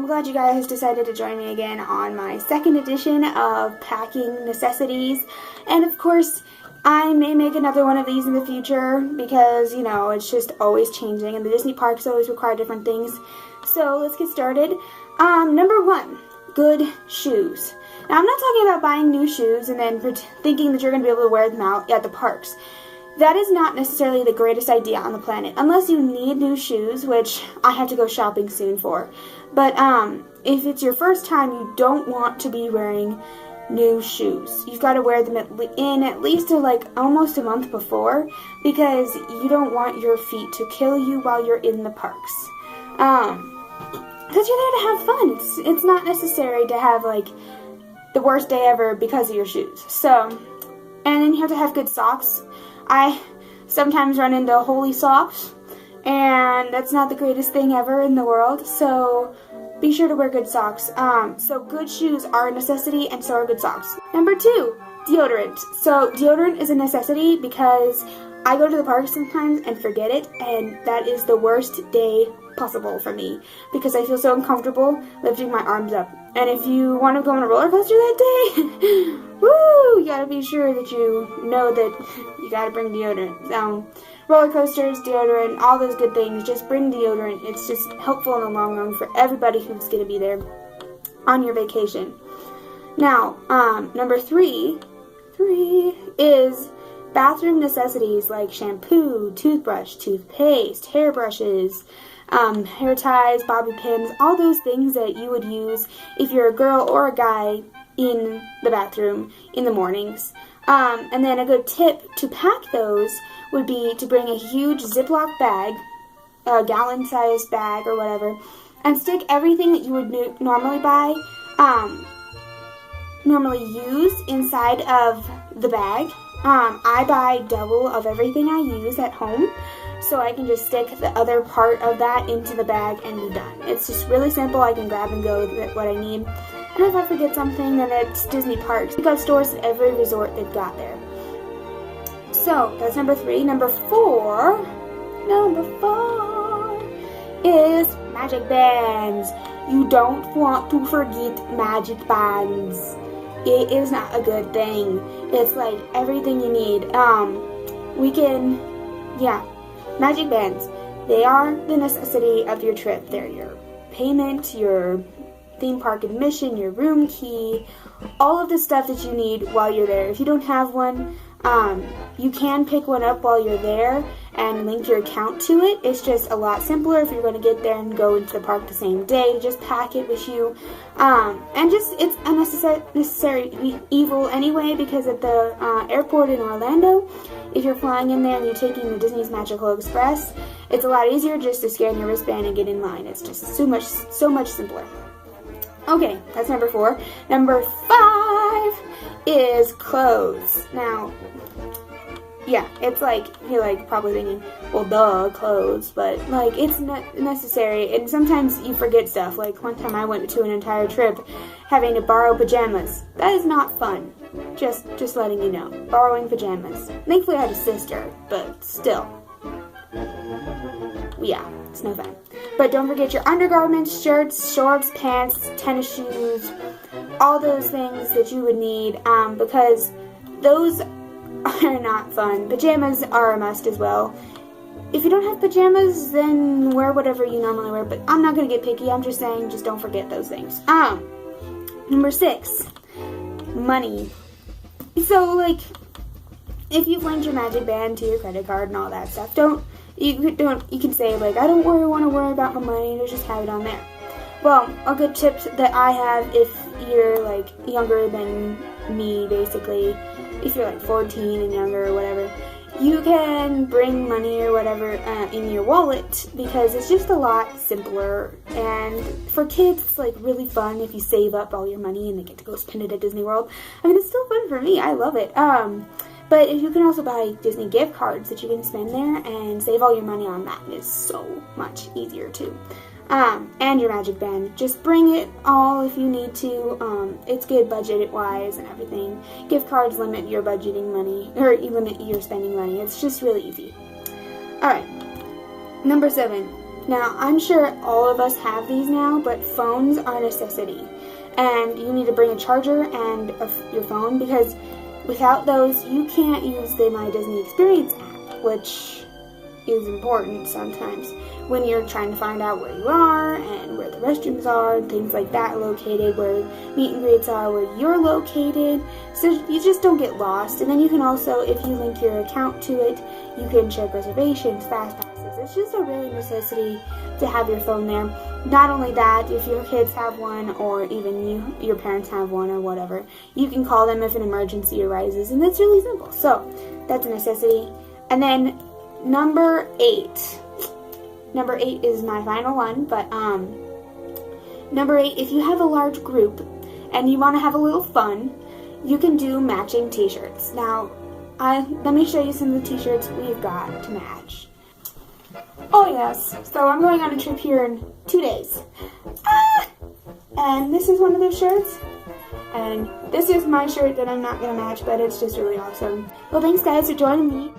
Glad you guys decided to join me again on my second edition of packing necessities, and of course I may make another one of these in the future because, you know, it's just always changing and the Disney parks always require different things. So let's get started. Number one, good shoes. Now I'm not talking about buying new shoes and then thinking that you're going to be able to wear them out at the parks. That is not necessarily the greatest idea on the planet, unless you need new shoes, which I have to go shopping soon for. But if it's your first time, you don't want to be wearing new shoes. You've got to wear them at least like almost a month before, because you don't want your feet to kill you while you're in the parks. Because you're there to have fun. It's not necessary to have like the worst day ever because of your shoes. So, and then you have to have good socks. I sometimes run into holy socks, and that's not the greatest thing ever in the world, so be sure to wear good socks. So good shoes are a necessity, and so are good socks. Number two, deodorant. So deodorant is a necessity because I go to the park sometimes and forget it, and that is the worst day possible for me because I feel so uncomfortable lifting my arms up. And if you want to go on a roller coaster that day, woo, you gotta be sure that you know that you gotta bring deodorant. Roller coasters, deodorant, all those good things, just bring deodorant. It's just helpful in the long run for everybody who's gonna be there on your vacation. Now, number three is bathroom necessities like shampoo, toothbrush, toothpaste, hairbrushes, hair ties, bobby pins, all those things that you would use if you're a girl or a guy in the bathroom in the mornings. And then a good tip to pack those would be to bring a huge Ziploc bag, a gallon-sized bag or whatever, and stick everything that you would normally buy, normally use inside of the bag. I buy double of everything I use at home, so I can just stick the other part of that into the bag and be done. It's just really simple. I can grab and go with what I need. And if I forget something, then it's Disney parks. We've got stores at every resort they've got there. So, that's number three. Number four is magic bands. You don't want to forget magic bands. It is not a good thing. It's like everything you need. Magic bands. They are the necessity of your trip. They're your payment, your theme park admission, your room key, all of the stuff that you need while you're there. If you don't have one, you can pick one up while you're there and link your account to it. It's just a lot simpler if you're going to get there and go into the park the same day to just pack it with you. And just, it's a necessary evil anyway, because at the airport in Orlando, if you're flying in there and you're taking the Disney's Magical Express, it's a lot easier just to scan your wristband and get in line. It's just so much simpler. Okay, that's number four. Number five is clothes. Now, yeah, it's like, you're like probably thinking, well, duh, clothes, but like it's necessary, and sometimes you forget stuff. Like one time I went to an entire trip having to borrow pajamas. That is not fun. Just letting you know. Borrowing pajamas. Thankfully I had a sister, but still. Yeah, it's no fun. But don't forget your undergarments, shirts, shorts, pants, tennis shoes, all those things that you would need, because those are not fun. Pajamas are a must as well. If you don't have pajamas, then wear whatever you normally wear, but I'm not going to get picky. I'm just saying, just don't forget those things. Number 6, money. So, like, if you've linked your magic band to your credit card and all that stuff, you can say, like, I don't want to worry about my money, just have it on there. Well, a good tip that I have, if you're, like, younger than me, basically, if you're, like, 14 and younger or whatever, you can bring money or whatever in your wallet, because it's just a lot simpler, and for kids, it's, like, really fun if you save up all your money and they get to go spend it at Disney World. I mean, it's still fun for me. I love it. But you can also buy Disney gift cards that you can spend there and save all your money on that. It's so much easier too. And your magic band. Just bring it all if you need to. It's good budget-wise and everything. Gift cards limit your budgeting money, or you limit your spending money. It's just really easy. Alright, number 7. Now, I'm sure all of us have these now, but phones are a necessity. And you need to bring a charger and your phone, because without those, you can't use the My Disney Experience app, which is important sometimes when you're trying to find out where you are and where the restrooms are and things like that located, where meet and greets are, where you're located, so you just don't get lost. And then you can also, if you link your account to it, you can check reservations, fast passes. It's just a really necessity to have your phone there. Not only that, if your kids have one, or even your parents have one or whatever, you can call them if an emergency arises, and that's really simple. So that's a necessity. And then number 8. Number 8 is my final one, but number 8, if you have a large group and you want to have a little fun, you can do matching t-shirts. Now, let me show you some of the t-shirts we've got to match. Oh yes, so I'm going on a trip here in 2 days. And this is one of those shirts. And this is my shirt that I'm not going to match, but it's just really awesome. Well, thanks guys for joining me.